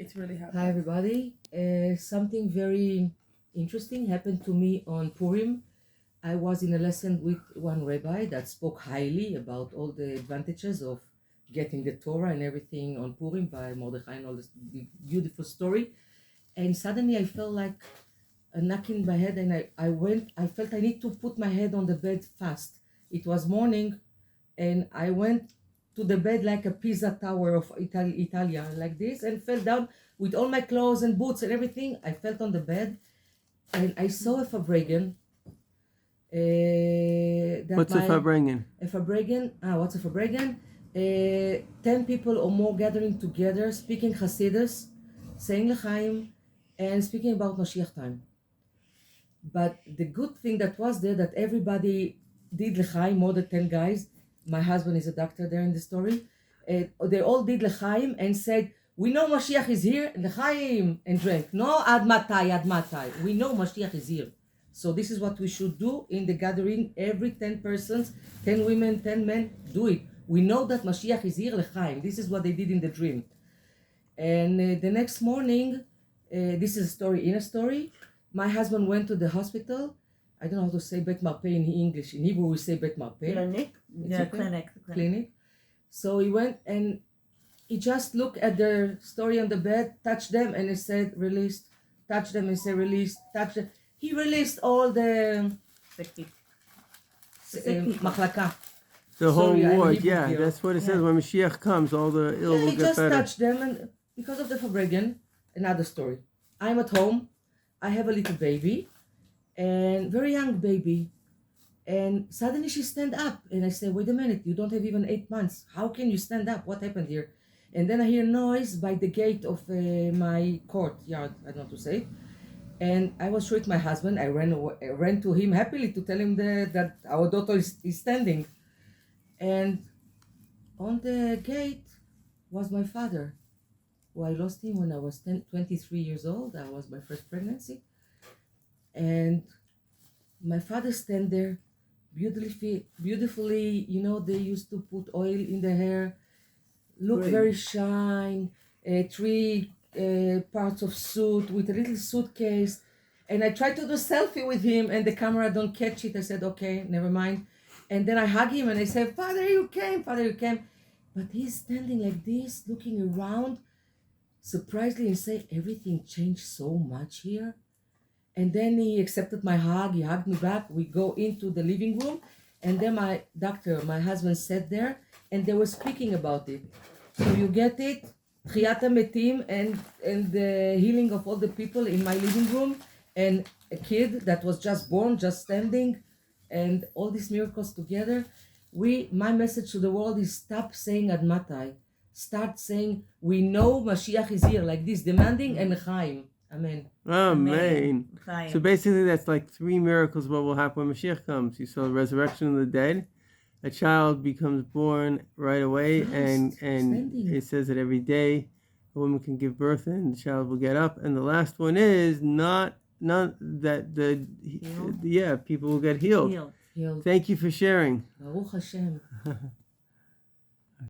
It's really happening. Hi everybody. Something very interesting happened to me on Purim. I was in a lesson with one rabbi that spoke highly about all the advantages of getting the Torah and everything on Purim by Mordechai and all this beautiful story. And suddenly I felt like a knock in my head, and I felt I need to put my head on the bed fast. It was morning, and I went to the bed like a Pisa tower of Italia, like this, and fell down with all my clothes and boots and everything. I felt on the bed, and I saw a Fabregan. What's a Fabregan? What's a Fabregan? 10 people or more gathering together, speaking Hasidus, saying L'chaim, and speaking about Moshiach time. But the good thing that was there, that everybody did L'chaim, more than 10 guys. My husband is a doctor there in the story. They all did L'chaim and said, we know Moshiach is here, L'chaim, and drank. No, ad matai. We know Moshiach is here. So this is what we should do in the gathering. Every 10 persons, 10 women, 10 men, do it. We know that Moshiach is here, L'chaim. This is what they did in the dream. And the next morning, this is a story in a story. My husband went to the hospital. I don't know how to say Bet Marpeh in English. In Hebrew, we say Bet Marpeh. Clinic? Yeah, okay? Clinic. So he went and he just looked at their story on the bed, touched them, and he said, released. Touched them and said, released. Touched them. He released all the machlaka. The whole ward, yeah. That's what it says. When Mashiach comes, all the ill will he get just better. touched them, and because of the Fabregan, another story. I'm at home. I have a little baby, and very young baby, and suddenly she stand up, and I say, wait a minute, you don't have even 8 months. How can you stand up? What happened here? And then I hear noise by the gate of my courtyard. I don't know how to say. And I was with my husband. I ran to him happily to tell him that our daughter is standing. And on the gate was my father. I lost him when I was 23 years old. That was my first pregnancy. And my father stand there beautifully, you know, they used to put oil in the hair, look very shine, 3 parts of suit with a little suitcase. And I tried to do a selfie with him and the camera don't catch it. I said, okay, never mind. And then I hug him and I said, Father, you came. But he's standing like this, looking around, surprisingly, and say, everything changed so much here. And then he accepted my hug. He hugged me back. We go into the living room, and then my husband, sat there, and they were speaking about it. So you get it, Tchiyat HaMetim, and the healing of all the people in my living room, and a kid that was just born, just standing, and all these miracles together. My message to the world is stop saying Ad Matai. Start saying, we know Mashiach is here, like this, demanding and Chaim. Amen. Amen. So basically that's like 3 miracles what will happen when Mashiach comes. You saw the resurrection of the dead. A child becomes born right away, and it says that every day a woman can give birth and the child will get up. And the last one is people will get healed. Thank you for sharing. Baruch Hashem.